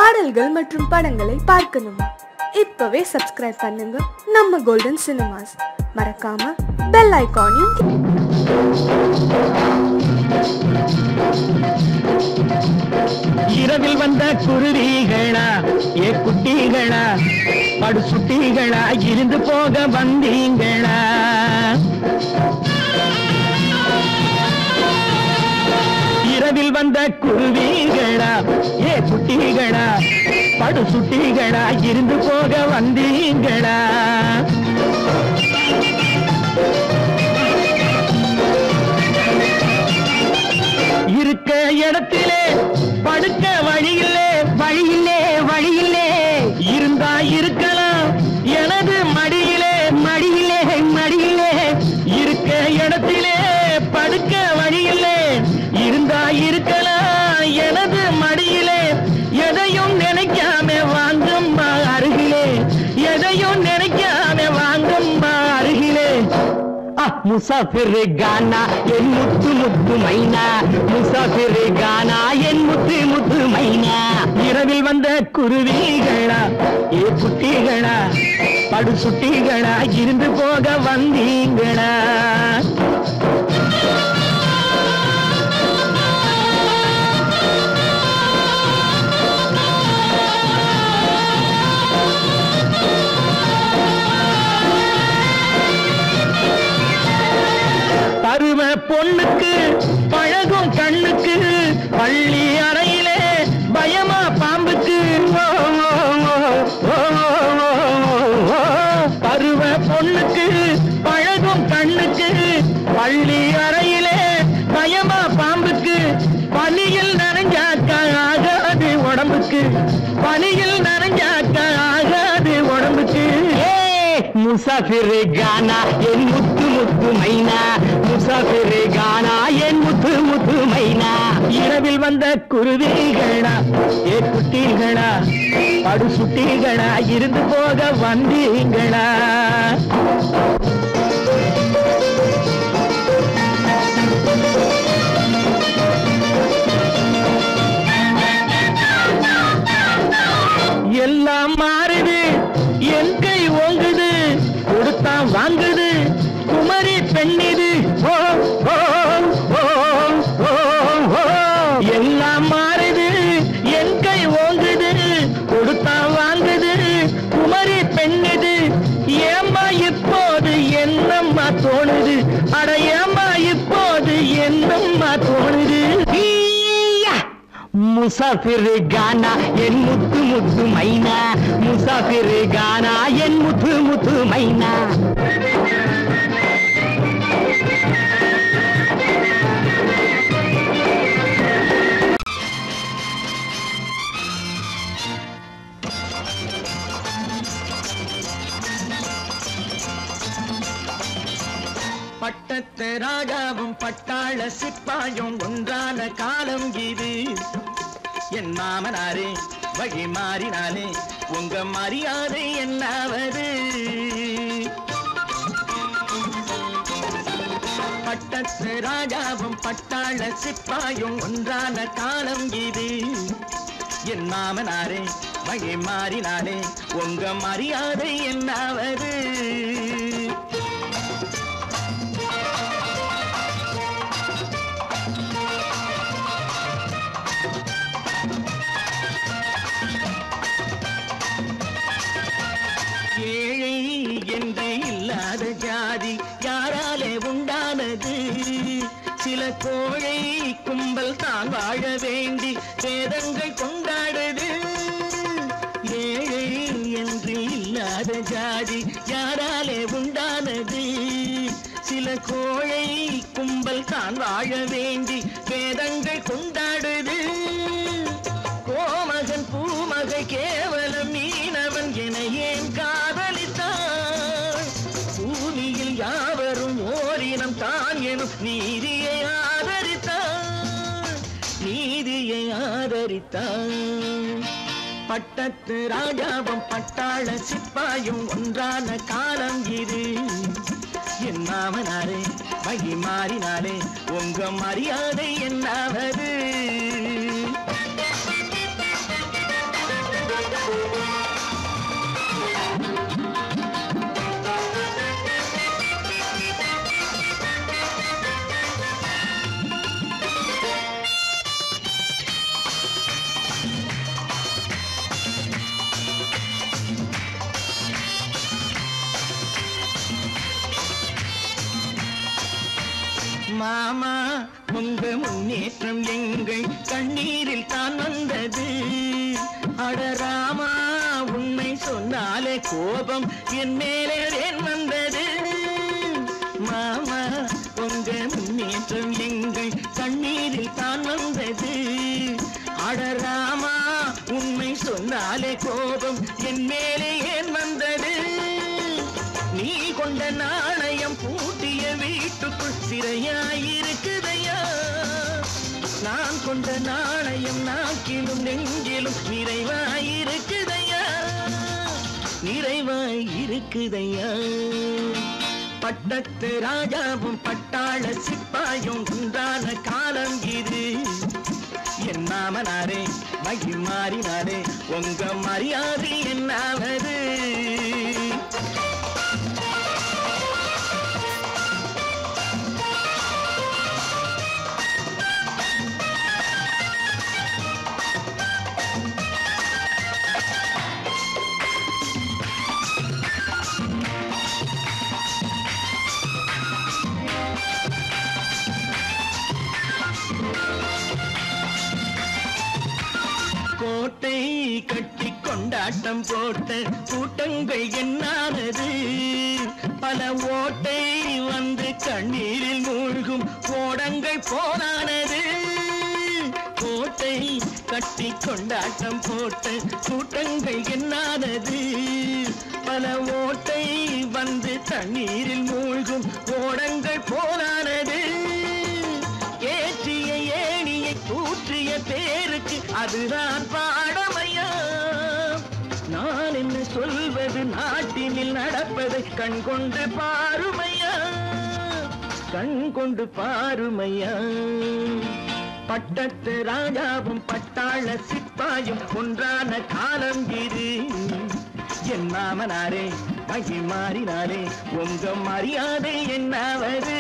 பாடல்கள் மற்றும் படங்களை பார்க்கணுமா? இப்பவே சப்ஸ்கிரைப் பண்ணுங்க நம்ம கோல்டன் சினிமாஸ். மறக்காம பெல் ஐகானையும் இரவில் வந்த குருவிகளா ஏ குட்டிகளா படு சுட்டிகளா இருந்து போக வந்தீங்களா? இரவில் வந்த குருவிகளா ஏ குட்டிகளா படு சுட்டிகளா இருந்து போக வந்தீங்களா? இருக்க இடத்திலே படுக்க வழியில்லே வழியில்லே வழியில்லே இருந்தா இருக்கலாம் எனது மடியிலே மடியிலே மடியிலே இருக்க இடத்திலே படுக்க வழியில்லே இருந்தா இருக்கலாம் எனது மடியிலே எதையும் நினைக்காம வாங்கம்மா அருகிலே எதையும் நினைக்காம வாங்கம்மா அருகிலே. முசாஃபிர் கானா என் முத்து முத்து மைனா முசாஃபிர் கானா என் முத்து முத்து மைனா. இரவில் வந்த குருவிகளா ஏ குட்டிகளா படு சுட்டிகளா இருந்து போக வந்தீங்களா? பருவ பொண்ணுக்கு பழகும் கண்ணுக்கு பள்ளி அறையிலே பயமா பாம்புக்கு. பருவ பொண்ணுக்கு பழகும் கண்ணுக்கு பள்ளி அறையிலே பயமா பாம்புக்கு. பனியில் நனைஞ்சாக்க ஆகாது உடம்புக்கு பனியில் நனைஞ்சாக்க ஆகாது உடம்புக்கு. முசாஃபிர் கானா என் முத்து முத்து மைனா முசாஃபிர் கானா என் முத்து முத்து மைனா. இரவில் வந்த குருவிகளா ஏ குட்டிகளா படு சுட்டிகளா இருந்து போக வந்தீங்களா? எல்லாம் மாறுது என் கை ஓங்குது கொடுத்தா வாங்குது குமரி பெண்ணிது. எல்லாம் மாறுது என் கை ஓங்குது கொடுத்தா வாங்குது குமரி பெண்ணிது. ஏம்மா இப்போது என்னம்மா தோணுது அட ஏம்மா இப்போது என்னம்மா தோணுது? முசாஃபிர் கானா என் முத்து முத்து மைனா முசாஃபிர் கானா என் முத்து முத்து மைனா. பட்டத்து ராஜாவும் பட்டாள சிப்பாயும் ஒன்றான காலம் இது. என் மாமனாரே வழி மாறினாலே உங்க மரியாதை என்னாவது? பட்டத்து ராஜாவும் பட்டாள சிப்பாயும் ஒன்றான காலம் இது. என் மாமனாரே வழி மாறினாலே உங்க மரியாதை என்னாவது? ஏழை என்று இல்லாத ஜாதி யாராலே உண்டானது? சில கோழை கும்பல் தான் வாழ வேண்டி வேதங்கள் கொண்டாடுது. ஏழை என்று இல்லாத ஜாதி யாராலே உண்டானது? சில கோழை கும்பல் தான் வாழ வேண்டி வேதங்கள் கொண்டாடுது. கோமகன் பூமகை கேவலம் மீனவன் என ஏன் காதலித்தான்? பூமியில் யாவரும் ஓரினம் தான் எனும் நீதியை ஆதரித்தான் நீதியை ஆதரித்தான். பட்டத்து ராஜாவும் பட்டாள சிப்பாயும் ஒன்றான காலம் இது. என் மாமனாரே வழி மாறினாலே உங்க மரியாதை என்னாவது? மாமா உங்க முன்னேற்றம் எங்கள் கண்ணீரில் தான் வந்தது. அடராமா உண்மை சொன்னாலே கோபம் என் மேலே ஏன் வந்தது. மாமா உங்க முன்னேற்றம் எங்கள் கண்ணீரில் தான் வந்தது. அடராமா உண்மை சொன்னாலே கோபம் என் மேலே ஏன் வந்தது. நீ கொண்ட நாணயம் பூட்டிய வீட்டுக்குள் சிறையாயிருக்குதையா. நான் கொண்ட நாணயம் நாக்கிலும் நெஞ்சிலும் நிறைவாயிருக்குதையா, நிறைவாயிருக்குதையா. பட்டத்து ராஜாவும் பட்டாள சிப்பாயும் உண்டான காலம் இது. என் மாமனாரே மகி மாறினாரே உங்க மரியாதை என்னாவது. கோட்டை கட்டி கொண்டாட்டம் போட்ட கூட்டங்கள் என்னானது. பல ஓட்டை வந்து கண்ணீரில் மூழ்கும் ஓடங்கள் போனானது. கோட்டை கட்டி கொண்டாட்டம் போட்ட கூட்டங்கள் என்னானது. பல ஓட்டை வந்து தண்ணீரில் மூழ்கும் ஓடங்கள் போனானது. ஏற்றிய ஏணியை தூற்றிய பேருக்கு அதுதான் பாடமையா. நான் என்ன சொல்வது, நாட்டினில் நடப்பதை கண் கொண்டு பாருமையா, கண் கொண்டு பாருமையா. பட்டத்து ராஜாவும் பட்டாள சிப்பாயும் ஒன்றான காலம் இது. என் மாமனாரே மகி மாறினாரே உங்க மரியாதை என்னாவது.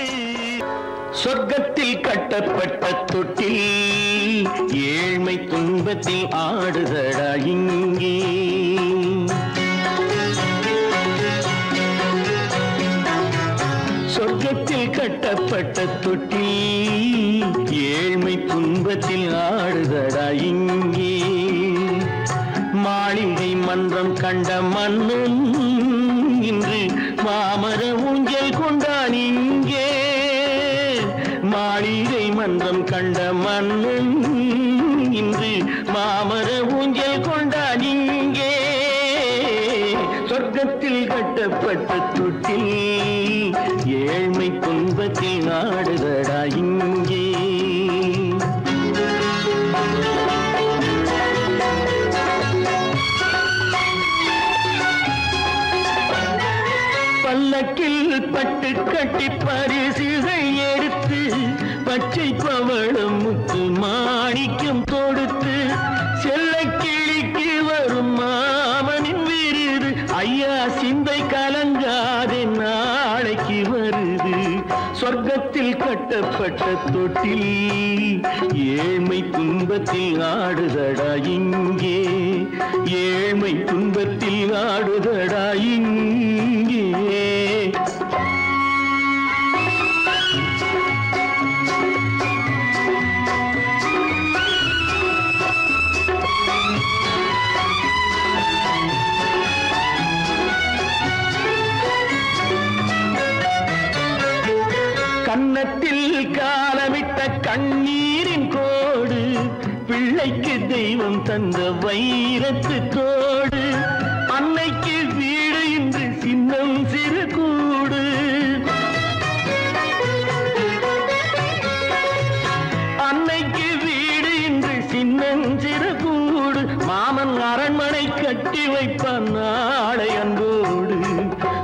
சொர்க்கத்தில் கட்டப்பட்ட தொட்டில் ஏழ்மை துன்பத்தில் ஆடுதடா இங்கே. சொர்க்கத்தில் கட்டப்பட்ட தொட்டில் ஏழ்மை துன்பத்தில் ஆடுதடா இங்கே. மாளிகை மன்றம் கண்ட மன்னன் இன்று மாமர ஊஞ்சல் கொண்டான் இங்கே. மாளிகை மன்றம் கண்ட மன்னன் இன்று மாமர ஊஞ்சல் கொண்டான் இங்கே. சொர்க்கத்தில் கட்டப்பட்ட தொட்டில் ஏழ்மை துன்பத்தில் ஆடுதடா இங்கே. பல்லக்கில் பட்டு கட்டி பரிசுகள் எடுத்து பச்சை பவளம் முத்து மாணிக்கம் தொடுத்து செல்ல கிளிக்கு வரும் மாமனின் விருது. ஐயா சிந்தை கலங்காதே நாளைக்கு வருது. சொர்க்கத்தில் கட்டப்பட்ட தொட்டில் ஏழ்மை துன்பத்தில் ஆடுதடா இங்கே. ஏழ்மை துன்பத்தில் ஆடுதடா இங்கே. கன்னத்தில் காலமிட்ட கண்ணீரின் கோடு, பிள்ளைக்கு தெய்வம் தந்த வைரத்து தோடு. அன்னைக்கு வீடு இன்று சின்னம் சிறு கூடு. அன்னைக்கு வீடு இன்று சின்னம் சிறு கூடு. மாமன் அரண்மனை கட்டி வைப்பான் நாளை அன்போடு.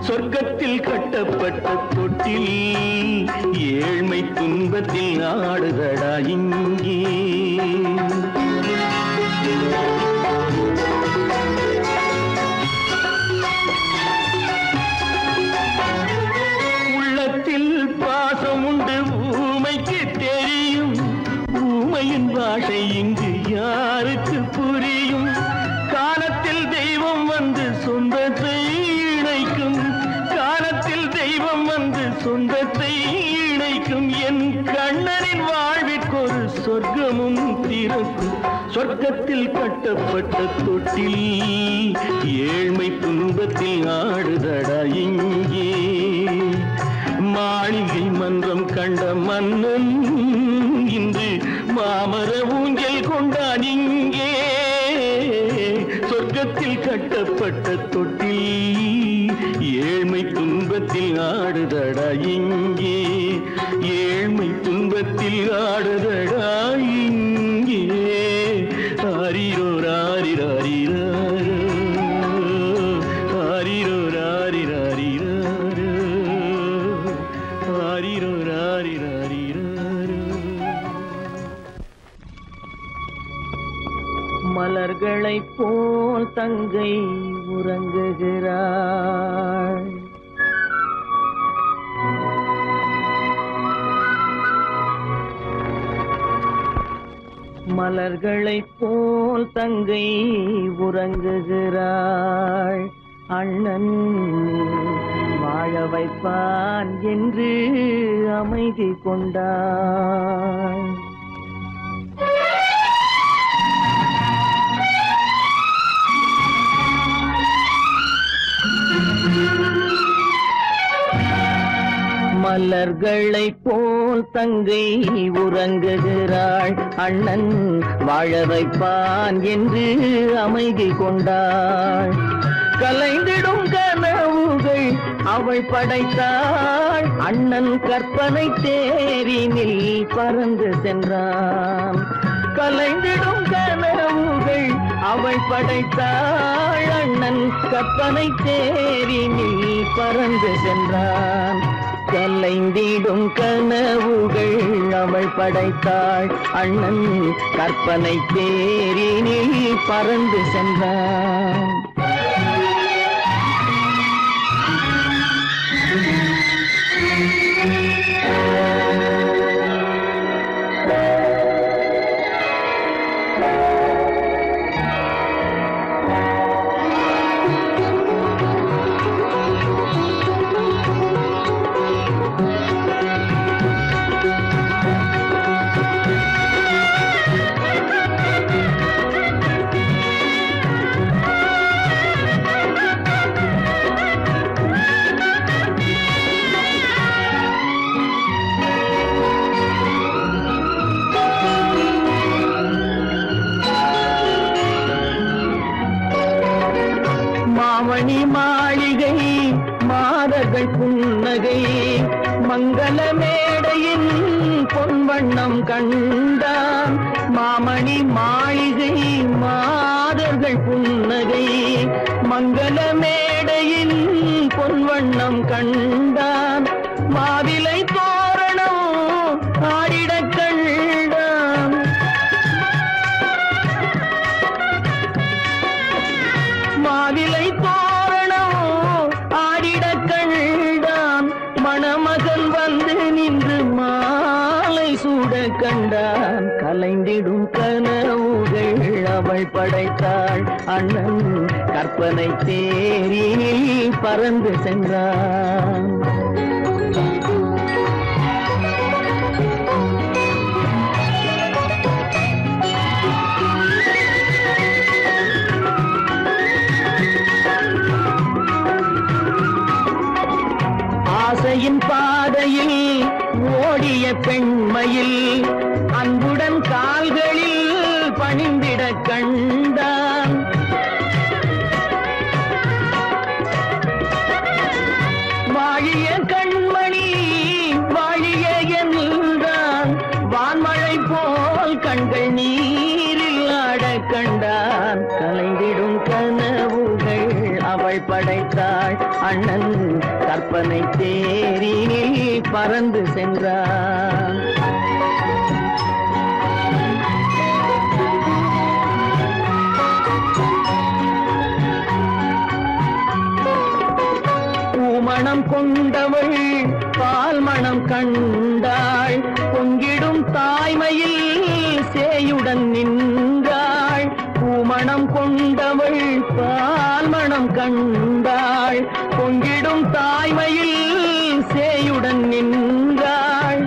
சொர்க்கத்தில் கட்டப்பட்ட தொட்டில் ஏழ்மை துன்பத்தில் ஆடுதடா இங்கே. உள்ளத்தில் பாசம் உண்டு ஊமைக்கு தெரியும். ஊமையின் பாஷை இங்கு யாருக்கு புரியும். காலத்தில் தெய்வம் வந்து சொந்தத்தை இணைக்கும். காலத்தில் தெய்வம் வந்து சொந்தத்தை இணைக்கும். இனிக்கும் என் கண்ணனின் வாழ்விற்கொரு சொர்க்கமும் திறக்கும். சொர்க்கத்தில் கட்டப்பட்ட தொட்டில் ஏழ்மை துன்பத்தில் ஆடுதடா இங்கே. மாளிகை மன்றம் கண்ட மன்னன் இன்று மாமர ஊஞ்சல் கொண்டான் இங்கே. சொர்க்கத்தில் கட்டப்பட்ட தொட்டில் ஏழ்மை துன்பத்தில் ஆடுதடா இங்கே. ஏழ்மை துன்பத்தில் ஆடுதடா இங்கே. ஆரிரோ ராரிராரிராரோ, ஆரிரோ ராரிராரிராரோ, ஆரிரோ ராரிராரிராரோ. மலர்களைப் போல் தங்கை உறங்குகிறாள். மலர்களைப் போல் தங்கை உறங்குகிறாள். அண்ணன் வாழ வைப்பான் என்று அமைதி கொண்டாள். மலர்களைப் போல் தங்கை உறங்குகிறாள். அண்ணன் வாழ வைப்பான் என்று அமைதி கொண்டாள். கலைந்திடும் கனவுகள் அவள் படைத்தாள். அண்ணன் கற்பனை தேரினில் பறந்து சென்றான். கலைந்திடும் கனவுகள் அவள் படைத்தாள். அண்ணன் கற்பனை தேரினில் பறந்து சென்றான். கலைந்திடும் கனவுகள் அவள் படைத்தாள். அண்ணன் கற்பனை தேரினில் பறந்து சென்றான். மாமணி மாளிகை மாதர்கள் புன்னகை மங்கள மேடையின் பொன்வண்ணம் கண்டான். மாமணி மாளிகை மாதர்கள் புன்னகை மங்கள மேடையின் பொன்வண்ணம் கண்டான். மாவிலை தோரணம் ஆடிடக் கண்டான். மாவிலை தோரணம் ஆடிடக் கண்டான். மணமகன் வந்து நின்று மாலை சூட கண்டான். கலைந்திடும் கனவுகள் அவள் படைத்தாள். அண்ணன் கற்பனை தேரினில் பறந்து சென்றான். ஆசையின் பாதையில் ஓடிய பெண்மையில் அன்புடன் கால்களில் பணிந்திட கண்டான். வாழிய கண்மணி வாழிய என்றான். வான்மழை போல் கண்கள் நீரில் ஆட கண்டான். கலைந்திடும் கனவுகள் அவள் படைத்தாள். அண்ணன் கற்பனை தேரினில் பறந்து சென்றான். பூமணம் கொண்டவள் பால் மணம் கண்டாள். பொங்கிடும் தாய்மையில் சேயுடன் நின்றாள். பூமணம் கொண்டவள் பால் மணம் கண்டாள். பொங்கிடும் தாய்மையில் சேயுடன் நின்றாள்.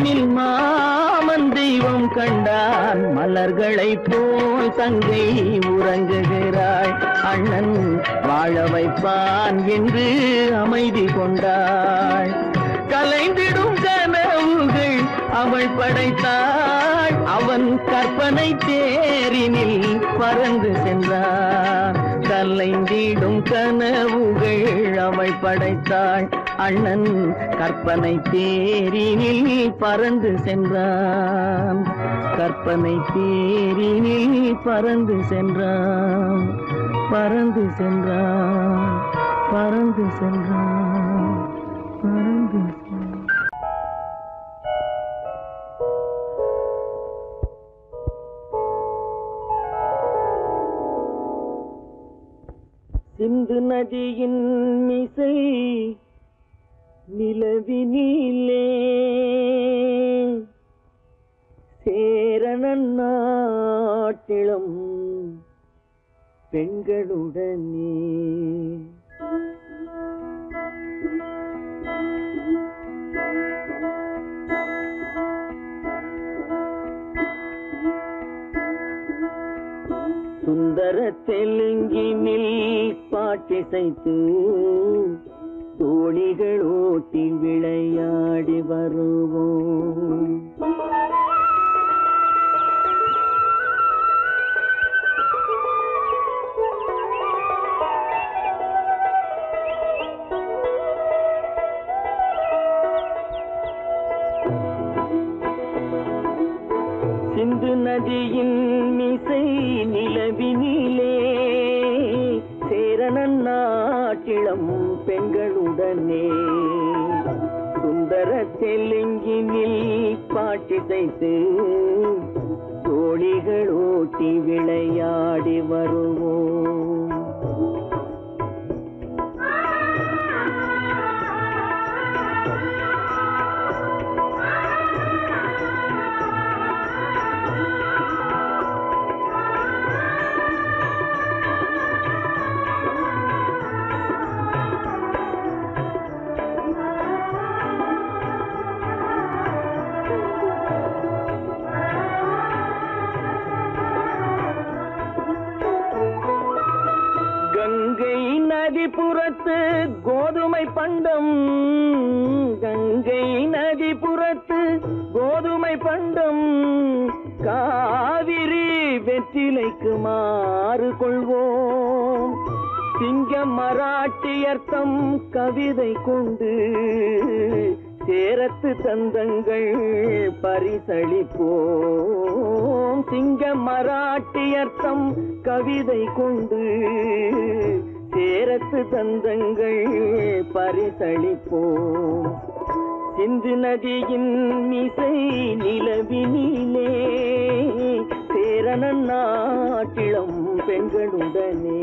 கண்ணில் மாமன் தெய்வம் கண்டான் மலர்களை போல் தங்கை உறங்குகிறாள் அண்ணன் வாழ வைப்பான் என்று அமைதி கொண்டாள் கலைந்திடும் கனவுகள் அவள் படைத்தாள் அவன் கற்பனை தேரினில் பறந்து சென்றான் கலைந்திடும் கனவுகள் அவள் படைத்தாள் அண்ணன் கற்பனை தேரினில் பறந்து சென்றான் கற்பனை தேரினில் பறந்து சென்றான் பறந்து சென்றான் பறந்து சென்றான் பறந்து சிந்து நதியின் மிசை நிலவினிலே சேரணன் நாட்டிலும் பெண்களுடனே சுந்தர தெலுங்கினில் பாட்டிசைத்து தோணிகள் ஓட்டி விளையாடி வருவோம் சிந்து நதியின் மிசை நிலவினிலே சேரணன் நாட்டிளம் பெண்களுடனே சுந்தர தெலுங்கினில் பாட்டிசைத்து தோணிகள் ஓட்டி விளையாடி வருவோம் நதிபுறத்து கோதுமை பண்டம் கங்கை நதிபுறத்து கோதுமை பண்டம் காவிரி வெற்றிலைக்கு மாறு கொள்வோம் சிங்கம் மராட்டியர்த்தம் கவிதை கொண்டு சேரத்து தந்தங்கள் பரிசளிப்போம் சிங்கம் மராட்டியர்த்தம் கவிதை கொண்டு சேரத்து தந்தங்கள் பரிசளிப்போம் சிந்து நதியின் மிசை நிலவினிலே சேரணன் நாட்டிளம் பெண்களுடனே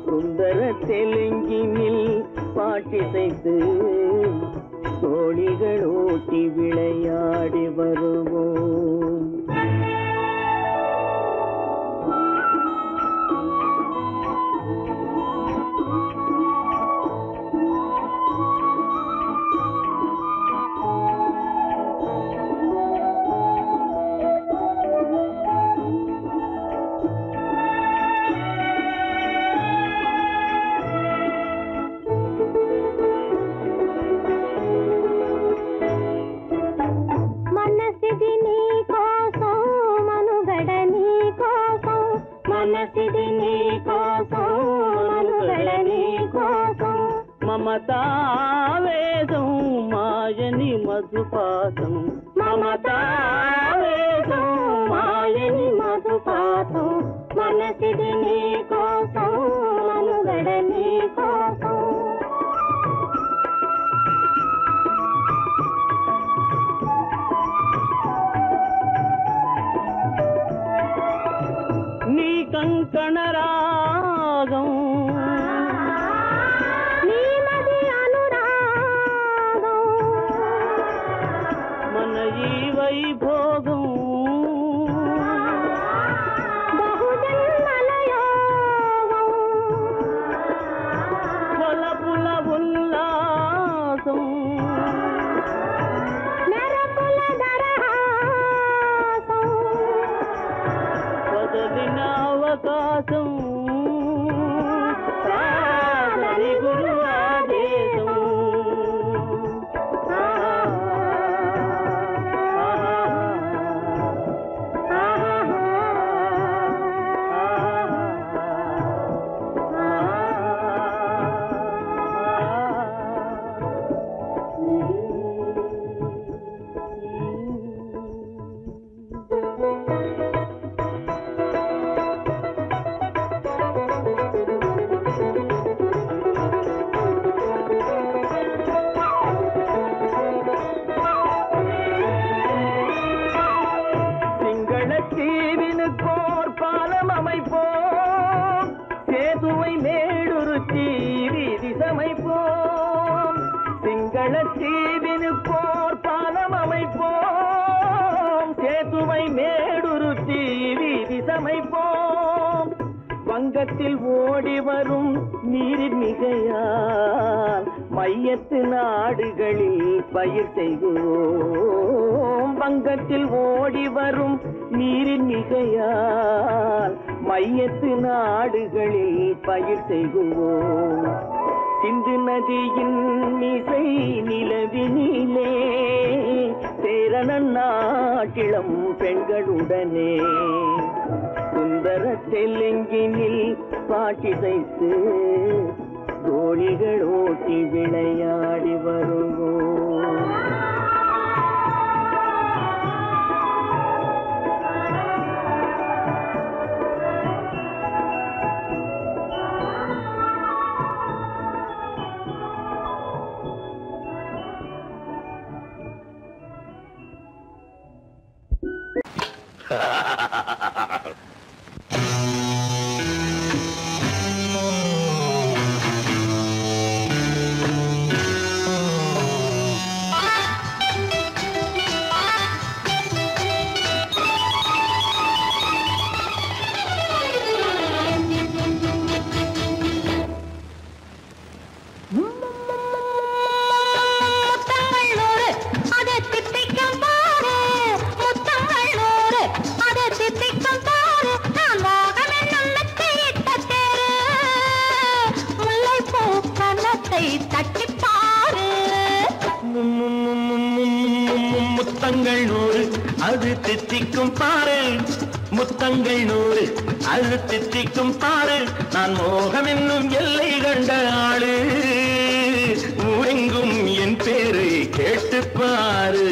சுந்தர தெலுங்கினில் பாட்டிசைத்து தோணிகள் ஓட்டி விளையாடி வருவோம் మమతావేదం మాయని మధుపాతం మమతావేదం మాయని మధుపాతం మనసిది నీ కోసం మనుగడ నీ కోసం నీ కంకణ రాగం వైభోగం బహుజన్మల యోగం மங்களத்தீவினுக்கோர் பாலம் அமைப்போம், சேதுவை மேடுருத்தி வீதி சமைப்போம். வங்கத்தில் ஓடி வரும் நீரின் மிகையால் மையத்து நாடுகளில் பயிர் செய்கிறோம். வங்கத்தில் ஓடி வரும் நீரின் மிகையால் மையத்து நாடுகளில் பயிர் செய்கிறோம். சிந்து நதியின் இசை நிலவினிலே சேரண நாட்டிளம் பெண்களுடனே சுந்தர தெலுங்கினில் பாட்டிசைத்து தோழிகள் ஓட்டி விளையாடி வருவோம். முத்தங்கள் நூறு அது தித்திக்கும் பாரு, முத்தங்கள் நூறு அது தித்திக்கும் பாரு. நான் மோகம் என்னும் எல்லை கண்ட ஆளு, ஊரெங்கும் என் பேரை கேட்டு பாரு.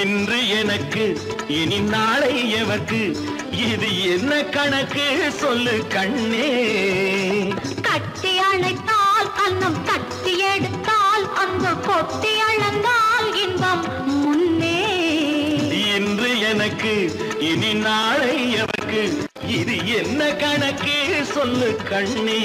இன்று எனக்கு இனி நாளை எவர்க்கு, இது என்ன கணக்கு சொல்லு கண்ணே. கட்டி அணைத்தால் கண்ணம் கட்டி எடுத்தால் அங்கு கொட்டி அளந்தால் இன்பம் முன்னே. இன்று எனக்கு இனி நாளை எவர்க்கு, இது என்ன கணக்கு சொல்லு கண்ணே.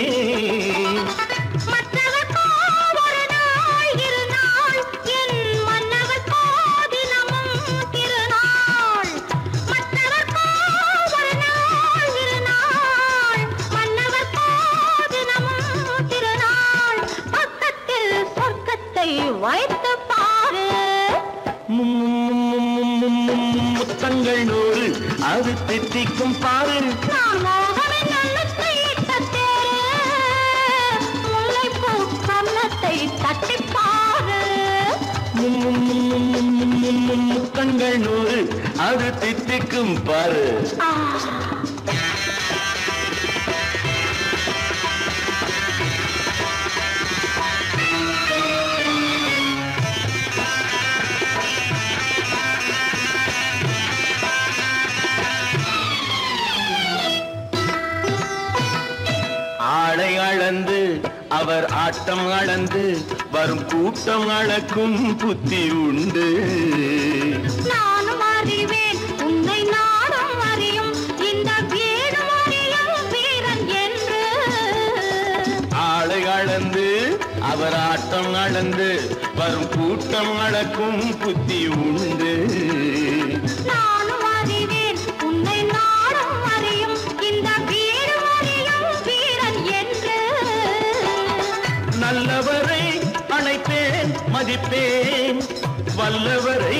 வைத்து பாரு முத்தங்கள் நூறு அது தித்திக்கும் பாரு. நான் மோகனின் நல்லத்தை இட்ட தேரு, முல்லைப்பூ கன்னத்தை தட்டி பாரு. முத்தங்கள் நூறு அது தித்திக்கும் பாரு. ஆளை அளந்து அவர் ஆட்டம் அளந்து வரும் கூட்டம் அளக்கும் புத்தி உண்டு. நானும் அறிவேன் உன்னை நாடும் அறியும் இந்த வீடும் அறியும் வீரன் என்று. ஆளை அளந்து அவர் ஆட்டம் அளந்து வரும் கூட்டம் அளக்கும் புத்தி உண்டு. நானும் அறிவேன் உன்னை நாடும் அறியும் இந்த வீடும் அறியும் வீரன் என்று. நல்லவரை அணைப்பேன் மதிப்பேன், வல்லவரை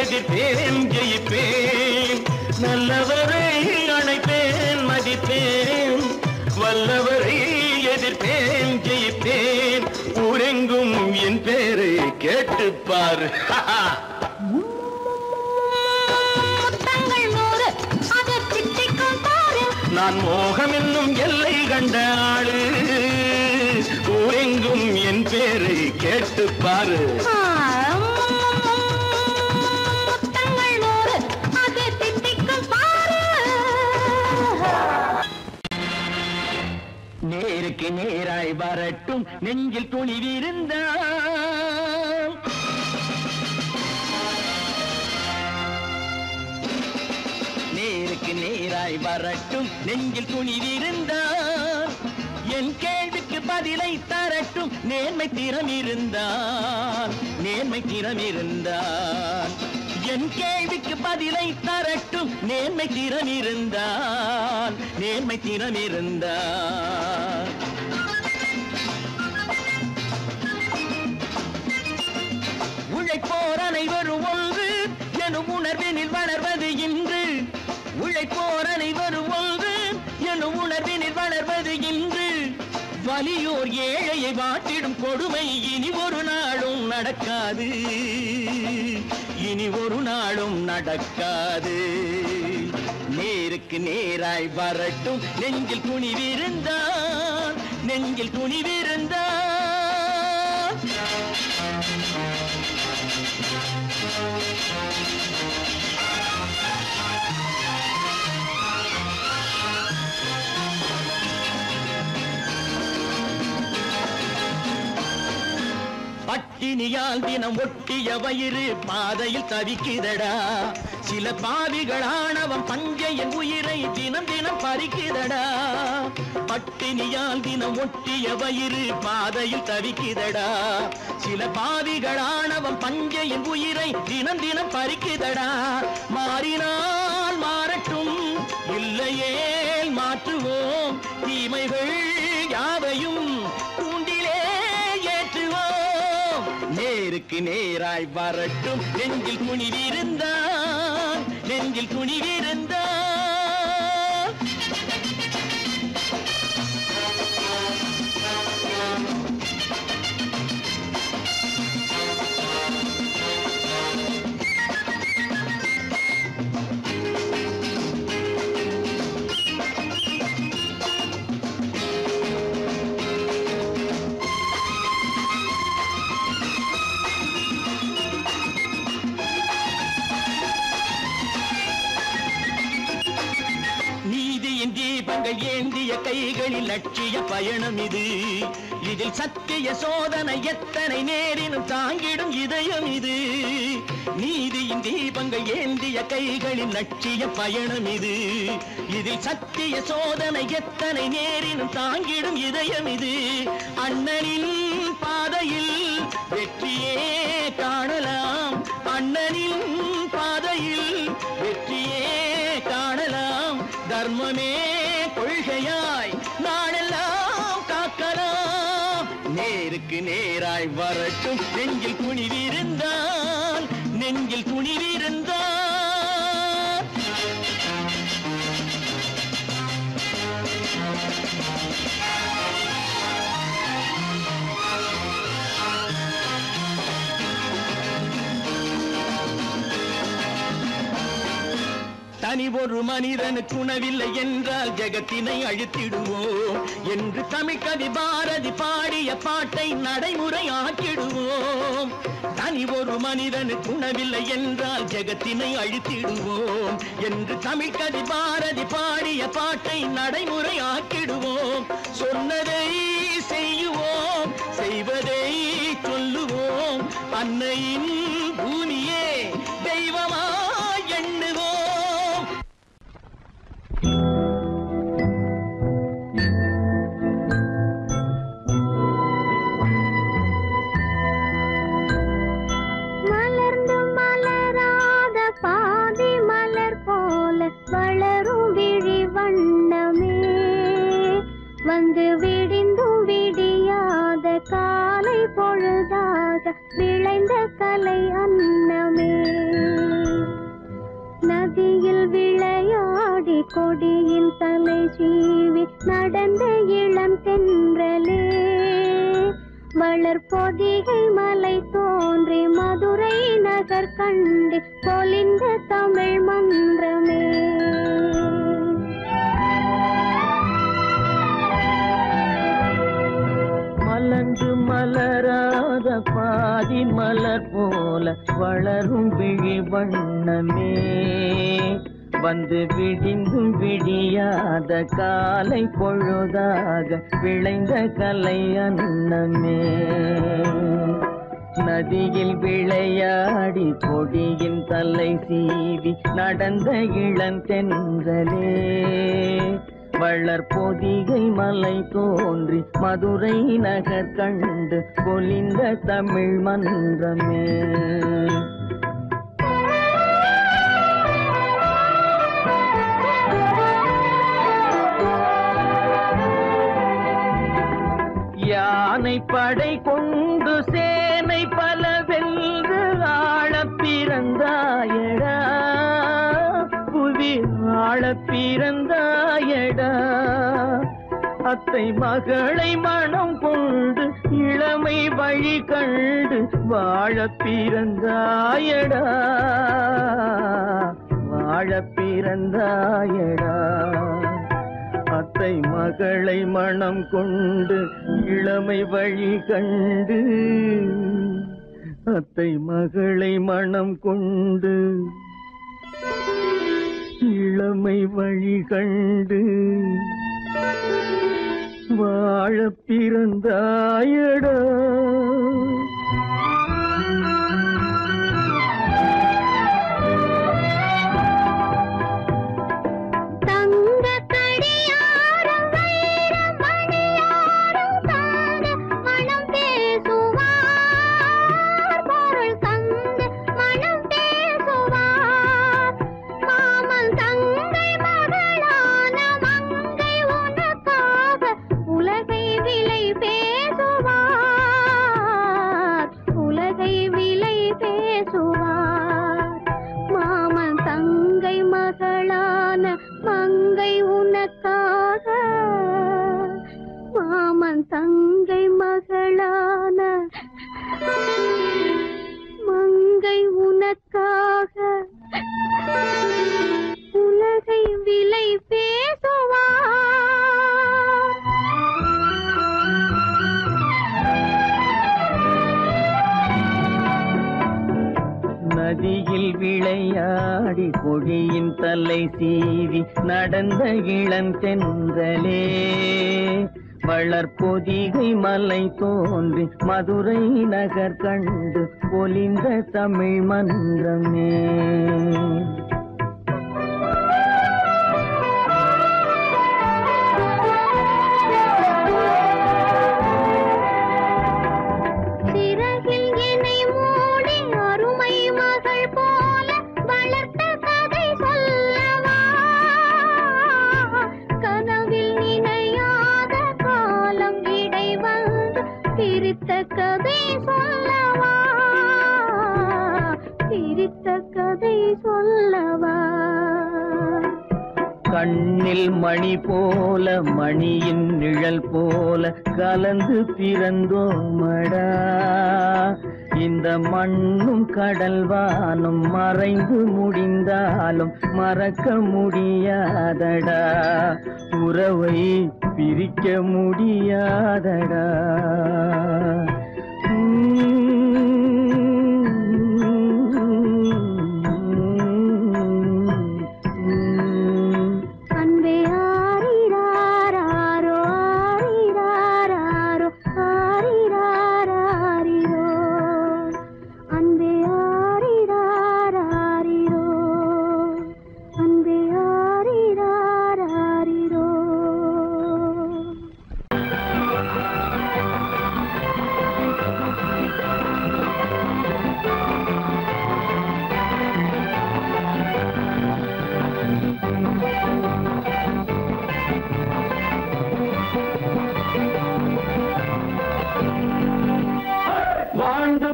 எதிர்ப்பேன் ஜெயிப்பேன். நல்லவரை அணைப்பேன் மதிப்பேன், வல்லவரை எதிர்ப்பேன் ஜெயிப்பேன். ஊரெங்கும் என் பேரை கேட்டுப்பார். முத்தங்கள் நூறு அது தித்திக்கும் பாரு. நான் மோகம் என்னும் எல்லை கண்ட ஆளு. ஊரெங்கும் என் பேரை கேட்டு பாரு. முத்தங்கள் நூறு அது தித்திக்கும் பாரு. நேருக்கு நேராய் வரட்டும் நெஞ்சில் துணிவிருந்தால். நேருக்கு நேராய் வரட்டும் நெஞ்சில் துணிவிருந்தால். என் கேள்விக்கு பதிலை தரட்டும் நேர்மை திறம் இருந்தால். நேர்மை திறம் இருந்தால் என் கேள்விக்கு பதிலை தரட்டும் நேர்மை திறம் இருந்தால். நேர்மை திறம் இருந்தால் உழைப்போர் அனைவரும் ஒன்று எனும் உணர்வினில் வளர்வது இன்று. உழைப்போர் அனைவரும் ஒன்று எனும் உணர்வினில் வளர்வது இன்று. வலியோர் ஏழையை வாட்டிடும் கொடுமை இனி ஒரு நாளும் நடக்காது. இனி ஒரு நாளும் நடக்காது. நேருக்கு நேராய் வரட்டும் நெஞ்சில் துணிவிருந்தால். நெஞ்சில் துணிவிருந்தால் பட்டினியால் தினம் ஒட்டிய வயிறு பாதையில் தவிக்குதடா. சில பாவிகளானவன் பஞ்சையின் உயிரை தினம் தினம் பறிக்குதடா. பட்டினியால் தினம் ஒட்டிய வயிறு பாதையில் தவிக்குதடா. சில பாவிகளானவன் பஞ்சையின் உயிரை தினம் தினம் பறிக்குதடா. மாறினால் மாறட்டும் இல்லையே மாற்றுவோம். தீமைகள் யாவையும் கூண்டிலே ஏற்றுவோம். நேருக்கு நேராய் வரட்டும் நெஞ்சில் துணிவிருந்தால். நெஞ்சில் துணிவிருந்தால் தீபங்கள் ஏந்திய கைகளில் லட்சிய பயணம் இது. இதில் சத்திய சோதனை எத்தனை நேரினும் தாங்கிடும் இதயம் இது. நீதியின் தீபங்கள் ஏந்திய கைகளில் லட்சிய பயணம் இது. இதில் சத்திய சோதனை எத்தனை நேரினும் தாங்கிடும் இதயம் இது. அண்ணனின் பாதையில் வெற்றியே காணலாம். அண்ணனின் பாதையில் வெற்றியே காணலாம். தர்மமே கொள்கையாய் நாடெல்லாம் காக்கலாம். நேருக்கு நேராய் வரட்டும் நெஞ்சில் துணிவிருந்தால். நெஞ்சில் துணிவிருந்தால் தனி ஒரு மனிதனுக்கு உணவில்லை என்றால் ஜெகத்தினை அழித்திடுவோம் என்று தமிழ்கவி பாரதி பாடிய பாட்டை நடைமுறையாக்கிடுவோம். தனி ஒரு மனிதனுக்கு உணவில்லை என்றால் ஜெகத்தினை அழித்திடுவோம் என்று தமிழ்கவி பாரதி பாடிய பாட்டை நடைமுறையாக்கிடுவோம். சொன்னதை செய்யுவோம், செய்வதை சொல்லுவோம். அன்னையின் பூமியே தெய்வமா எண்ணுவோம். வந்து விடிந்தும் விடியாத காலை பொழுதாக விளைந்த கலை அன்னமே. நதியில் விளையாடி கொடியின் தலை சீவி நடந்த இளம் தென்றலே. வளர்பொதிகை மலை தோன்றி மதுரை நகர் கண்டு பொலிந்த தமிழ் மன்றமே. ஜாதி மலர் போல வளரும் விழி வண்ணமே வந்து விடிந்தும் விடியாத காலை பொழுதாக விளைந்த கலை அன்னமே நதியில் விளையாடி கொடியின் தலை சீவி நடந்த இளந்தென்றலே வளர் பொதிகை மலை தோன்றி மதுரை நகர் கண்டு பொலிந்த தமிழ் மன்றமே யானை படை கொண்டு சேனை பல வென்று ஆள பிறந்தாயடா புவி ஆள பிறந்தாயடா அத்தை மகளை மனம் கொண்டு இளமை வழி கண்டு வாழ பிறந்தாயடா வாழ பிறந்தாயடா அத்தை மகளை மனம் கொண்டு இளமை வழி கண்டு அத்தை மகளை மனம் கொண்டு இளமை வழி கண்டு வாழ பிறந்தாயடா நதியில் விளையாடி கொடியின் தலை சீவி நடந்த இளந்தென்றலே வளர் பொதிகை மலை தோன்றி மதுரை நகர் கண்டு பொலிந்த தமிழ் மன்றமே கண்ணில் மணி போல மணியின் நிழல் போல கலந்து பிறந்தோமடா இந்த மண்ணும் கடல்வானும் மறைந்து முடிந்தாலும் மறக்க முடியாதடா உறவை பிரிக்க முடியாதடா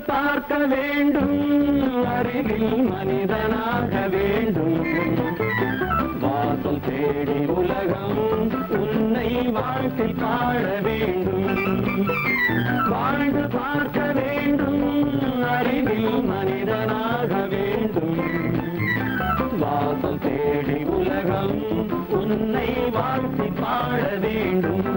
பார்க்க வேண்டும் அறிவில் மனிதனாக வேண்டும் வாசல் தேடி உலகம் உன்னை வாழ்க்கை பாட வேண்டும் வாழ்ந்து பார்க்க வேண்டும் அறிவில் மனிதனாக வேண்டும் வாசல் தேடி உலகம் உன்னை வாழ்க்கை பாட வேண்டும்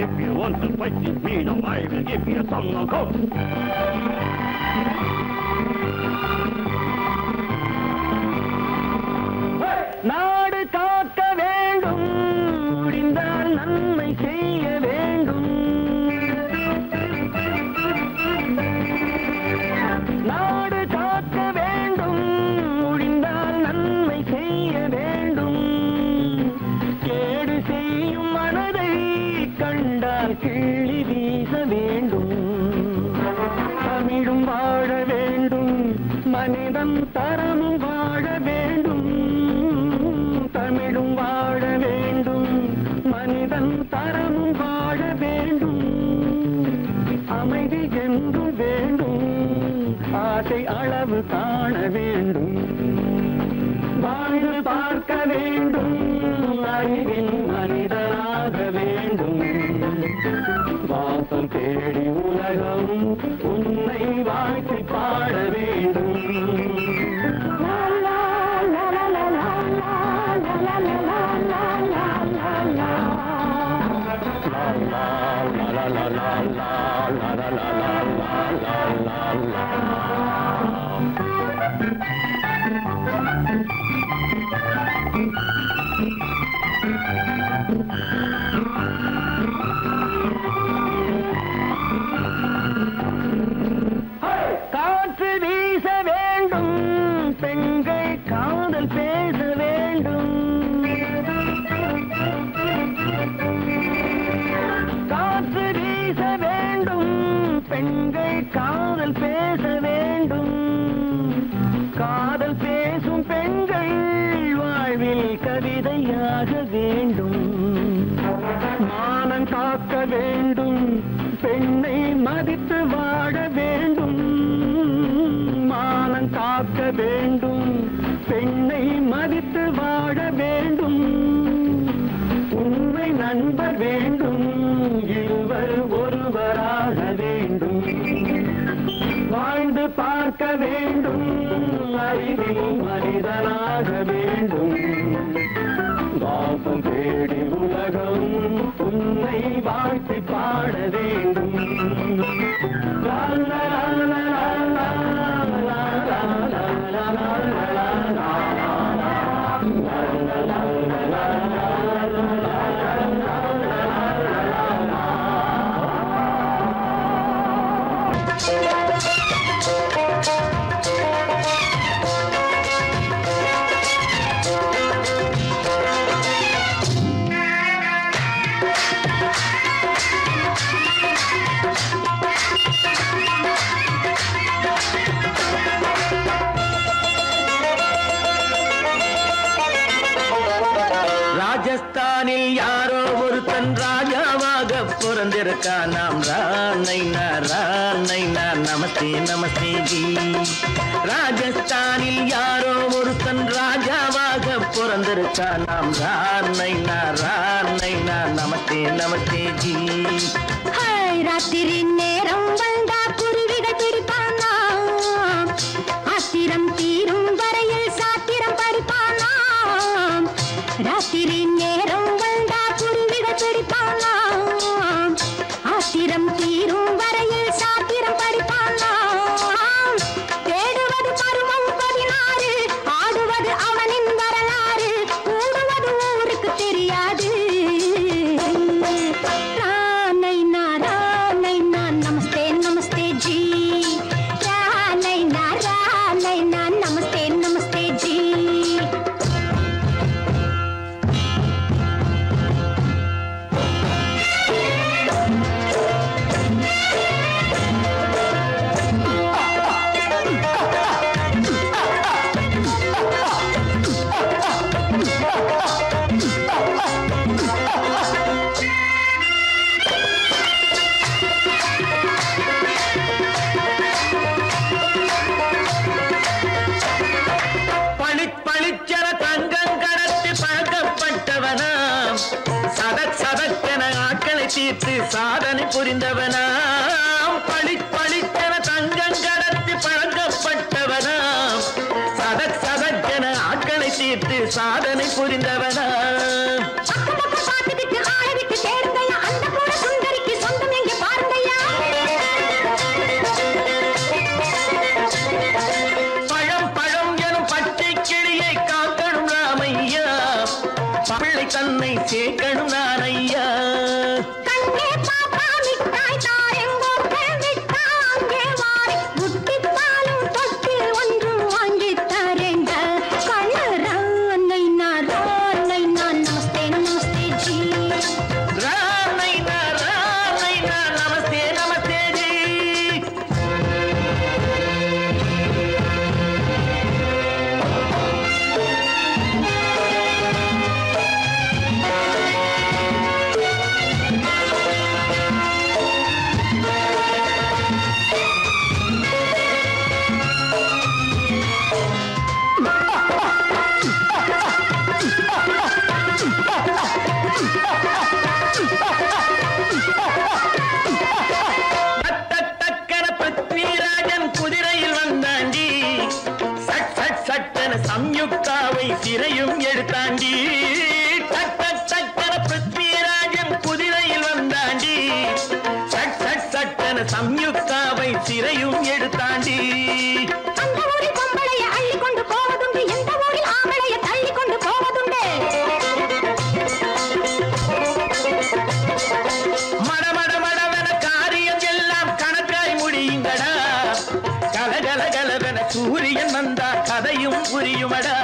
If you want to fight with me, now I will give you some knockout. நாடு காக்க வேண்டும், முடிந்தால் நன்மை செய்ய வேண்டும். நாடு காக்க வேண்டும், முடிந்தால் நன்மை செய்ய வேண்டும். கேடு செய்யும் மனதை கண்டால் கிள்ளி வீச வேண்டும். தமிழும் வாழ வேண்டும், மனிதன் தரமும் வாழ வேண்டும். தமிழும் வாழ வேண்டும், மனிதன் தரமும் வாழ வேண்டும். அமைதி என்றும் வேண்டும், ஆசை அளவு காண வேண்டும். வாழ்ந்து பார்க்க வேண்டும், அறிவின் மனிதனாக வேண்டும். வாசம் தேடி உலகம் உன்னை வாழ்த்தி பாட வேண்டும். காற்று வீச வேண்டும், பெண்கள் காதல் பேச வேண்டும். காற்று வீச வேண்டும், பெண்கள் காதல் பேச வேண்டும். காதல் பேசும் பெண்கள் வாழ்வில் கவிதையாக வேண்டும். மானம் காக்க வேண்டும், பெண்ணை மதித்து வாழ வேண்டும். மானம் காக்க வேண்டும், பெண்ணை மதித்து வாழ வேண்டும். உண்மை நண்பர் வேண்டும், இருவர் ஒருவராக வேண்டும். வாழ்ந்து பார்க்க வேண்டும், அறிவில் மனிதனாக வேண்டும். வாசம் தேடி உலகம் உன்னை வாழ்த்தி பாட வேண்டும். லா லா லா லா லா லா லா லா லா. ராஜஸ்தானில் யாரோ ஒருத்தன் ராஜாவாக பிறந்திருக்கான். நாம் ராணைனா ராணைனா நமஸ்தே நமஸ்தே ஜி. ராஜஸ்தானில் யாரோ ஒருத்தன் ராஜாவாக பிறந்திருக்கான். நாம் ராணைனா ராணைனா நமஸ்தே நமஸ்தே ஜி. ராத்திரி நேரம் வந்தா குருவிகள் பிடிப்பானா, ஆத்திரம் தீரும் வரையில் சாத்திரம் படிப்பானா. ராத்திரி நேரம் வந்தா குருவிகள் பிடிப்பானா, ஆத்திரம் தீரும் வரையில் சாத்திரம் படிப்பானா. தேடுவது பருவம் 16, ஆடுவது அவனின் வரலாறு, கூடுவது ஊருக்கு தெரியாது. நமஸ்தே நமஸ்தே ஜி. நமஸ்தே நமஸ்தே ஜி. பளிச்சர தங்கம் கடத்தி பழக்கப்பட்டவனாம். சதக் சதக்கென ஆட்களை தீர்த்து சாதனை புரிந்தவனாம். பளிச்சர தங்கம் கடத்தி பழக்கப்பட்டவனாம். சதக் சதக்கென ஆட்களை தீர்த்து சாதனை புரிந்தவனாம். பார்த்துவிட்டு ஆளவிட்டு தேடுங்கயா அந்த கூட சம்யுக்தாவை சிறையும் எடுத்தாண்டி டக் டக் டக்கன பிருத்விராஜன் குதிரையில் வந்தாண்டி சட் சட் சட்டன சம்யுக்தாவை சிறையும் எடுத்தாண்டி அந்த ஊரில் பொம்பளைய அள்ளி கொண்டு போவதுண்டு எந்த ஊரில் ஆம்பளைய தள்ளி கொண்டு போவதுண்டு மட மட மடவென காரியம் எல்லாம் கணக்காய் முடியுங்கடா கலகல கலவென சூரியன் வந்தா கதையும் புரியுமடா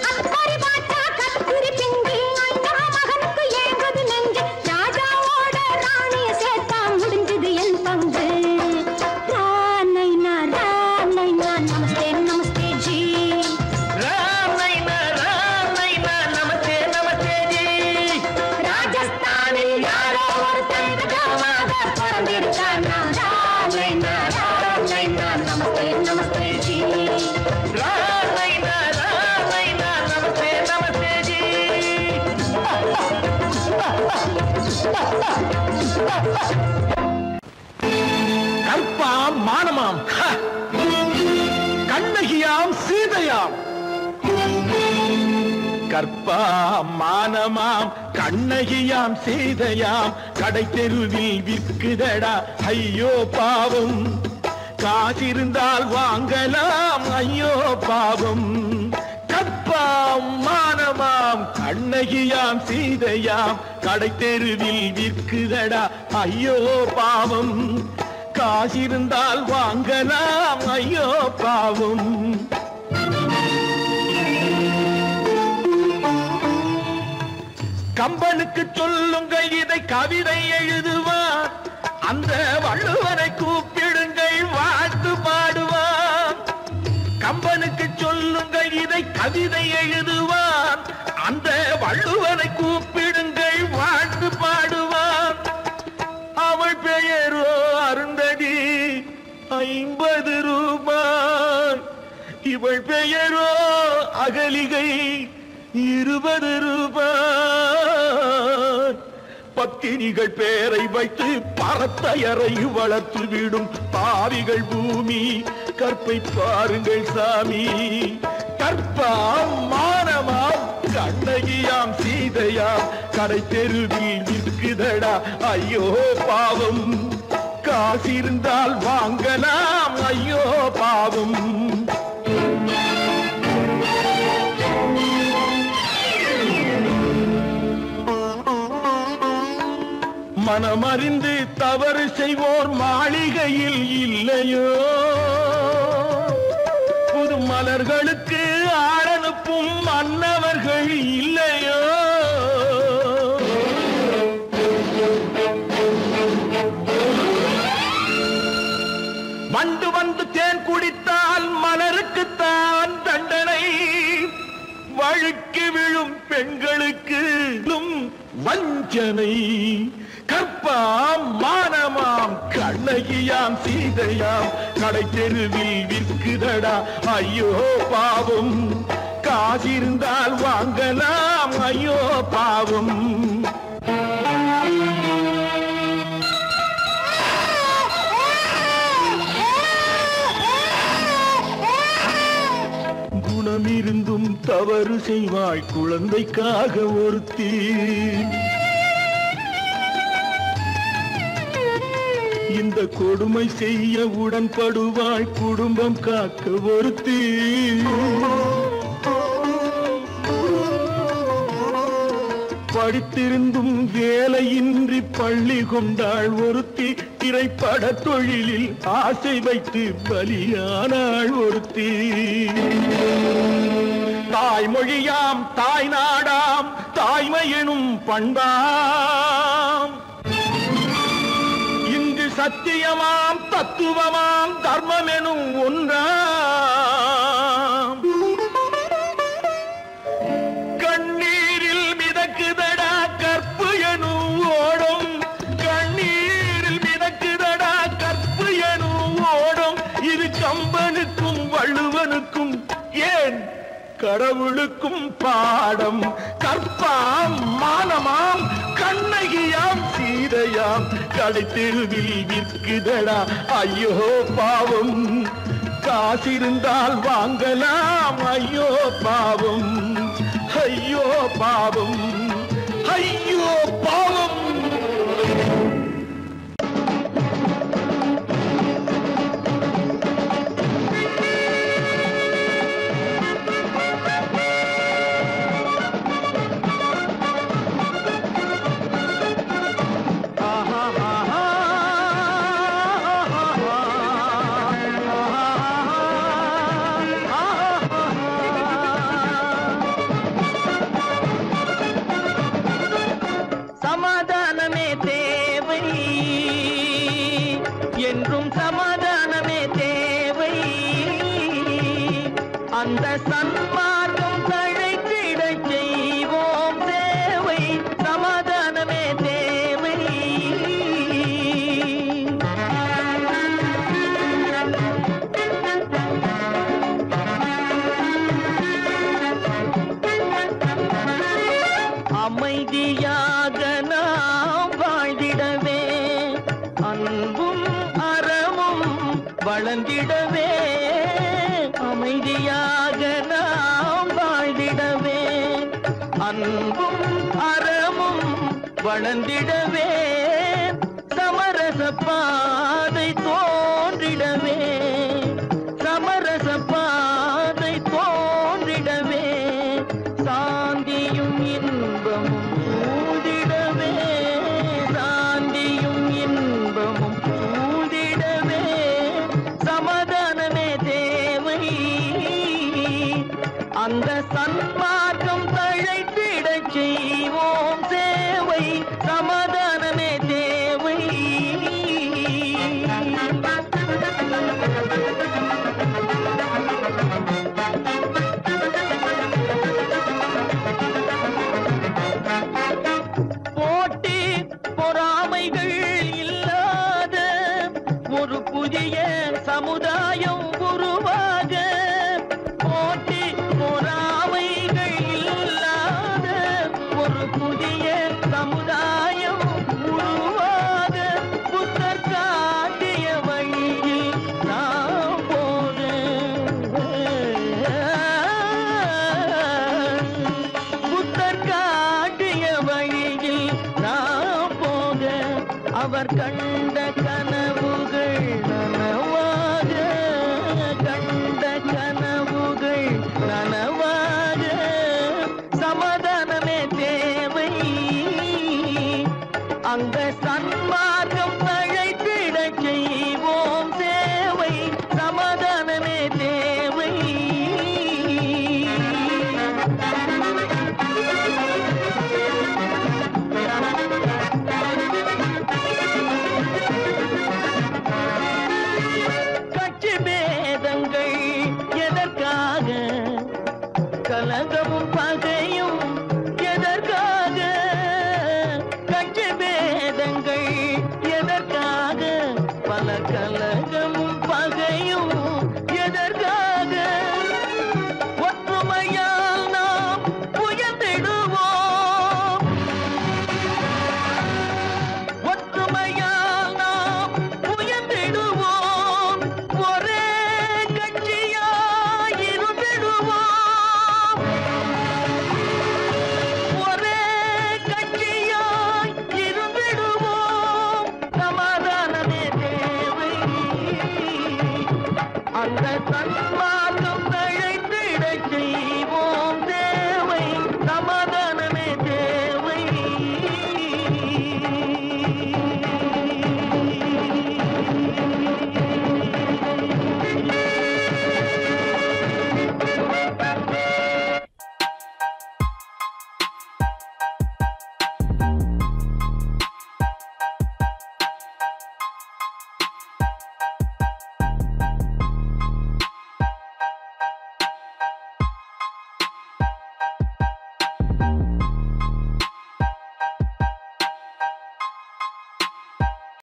அக்கறை பாட்டா கத்துரி பிங்கி ஐயா மகனுக்கு ஏங்குது நெஞ்சு ராஜாவோட ராணிய சேர்த்தா முடிஞ்சது என் பங்கு ராமைனா நமஸ்தே நமஸ்தே ஜி ராம் நைனா நமஸ்தே நமஸ்தே ஜி ராஜஸ்தானில் யாரோ ஒருத்தன் ராமாக பிறந்திருக்கானா ராமைனா நமஸ்தே நமஸ்தே ஜி ராம் நைனா நமஸ்தே நமஸ்தே ஜி கற்பாம் மானமாம் கண்ணகியாம் சீதையாம் கற்பாம் மானமாம் கண்ணகியாம் சீதையாம் கடை தெருவில் விற்குதடா ஐயோ பாவம் காசிருந்தால் வாங்கலாம் ஐயோ பாவம் கற்பாம் மானமாம் கண்ணகியாம் சீதையாம் கடை தெருவில் விற்குதடா ஐயோ பாவம் காசிருந்தால் வாங்கலாம் ஐயோ பாவம் கம்பனுக்கு சொல்லுங்கள் இதை கவிதை எழுதுவான் அந்த வள்ளுவரை கூப்பிடுங்கள் வாழ்த்து பாடுவான் கம்பனுக்கு சொல்லுங்கள் இதை கவிதை எழுதுவான் அந்த வள்ளுவரை கூப்பிடுங்கள் வாழ்த்து பாடுவான் அவள் பெயரோ அருந்ததி 50 ரூபாய் இவள் பெயரோ அகலிகை 20 ரூபாய் பத்தினிகள் பேரை வைத்து பரத்தையரை வளர்த்து விடும் பாவிகள் பூமி கற்பை பாருங்கள் சாமி கற்பாம் மானமாம் கண்ணகியாம் சீதையாம் கடை தெருவில் விற்குதடா ஐயோ பாவம் காசிருந்தால் வாங்கலாம் ஐயோ பாவம் மனமறிந்து தவறு செய்வோர் மாளிகையில் இல்லையோ புது மலர்களுக்கு ஆளனுப்பும் மன்னவர்கள் இல்லையோ வண்டு வந்து தேன் குடித்தால் மலருக்குத்தான் தண்டனை வழுக்கி விழும் பெண்களுக்கு வஞ்சனை கற்பாம் மானமாம் கண்ணகியாம் சீதையாம் கடை தெருவில் விற்குதடா ஐயோ பாவம் காசிருந்தால் வாங்கலாம் ஐயோ பாவம் குணமிருந்தும் தவறு செய்வாய் குழந்தைக்காக ஒருத்தி இந்த கொடுமை செய்ய உடன்படுவாய் குடும்பம் காக்க ஒருத்தி படித்திருந்தும் வேலையின்றி பள்ளி கொண்டாள் ஒருத்தி திரைப்பட தொழிலில் ஆசை வைத்து பலியானாள் ஒருத்தி தாய்மொழியாம் தாய் நாடாம் தாய்மை எனும் பண்பாம் இங்கு சத்தியமாம் தத்துவமாம் தர்மம் எனும் ஒன்றாம் கண்ணீரில் மிதக்குதடா கற்பு எனும் ஓடும் கண்ணீரில் மிதக்குதடா கற்பு எனும் ஓடும் இது கம்பனுக்கும் வள்ளுவனுக்கும் ஏன் கடவுளுக்கும் பாடம் கற்பாம் மானமாம் கண்ணகியாம் சீதையாம் கடை தெருவில் விற்குதடா ஐயோ பாவம் காசிருந்தால் வாங்கலாம். ஐயோ பாவம், ஐயோ பாவம், ஐயோ பாவம். சமாதானமே தேவை என்றும் சமாதானமே தேவை. அந்த சன்மார்க்கம் தழைத்திடச் செய்வோம் சேவை. சமாதானமே தேவை. அமைதியாக நாம் வாழ்ந்திடவே, அன்பும் அறமும் வளர்ந்திடவே. அமைதியாக நாம் வாழ்ந்திடவே, அன்பும் அறமும் வளர்ந்திடவே. சமரச பாதை தோன்றிடவே, சமரச பாதை தோன்றிடவே. சாந்தியும் இன்பமும் சூழ்ந்திடவே, சாந்தியும் இன்பமும் சூழ்ந்திடவே. சமாதானமே தேவை. அந்த சன்மார்க்கம் தழைத்திடச் செய்வோம் சேவை. சமாதானமே தேவை. போட்டி பொறாமைகள் இல்லாத ஒரு புதிய சமுதாயம் உருவாக. போட்டி பொறாமைகள் இல்லாத ஒரு புதிய சமுதாயம் உருவாக. புத்தர் காட்டிய வழியில் நாம் போக, புத்தர் காட்டிய வழியில் நாம் போக. அவர் கண்ட கனவுகள் நனவாக, கண்ட கனவுகள் நனவாக. சமாதானமே தேவை. அங்க சன்மார்க்கம் தழைத்திடச் செய்வோம் சேவை. சமாதானமே தேவை. கட்சி பேதங்கள் எதற்காக? கலகமும் பகையும் எதற்காக? கட்சி பேதங்கள் எதற்காக? பல கலகமும் பகையும் எதற்காக? ஒற்றுமையால் நாம் உயர்ந்திடுவோம், ஒற்றுமையால் நாம் உயர்ந்திடுவோம். ஒரே கட்சியாய் இருந்திடுவோம், ஒரே கட்சியாய் இருந்திடுவோம். சமாதானமே தேவை. அந்த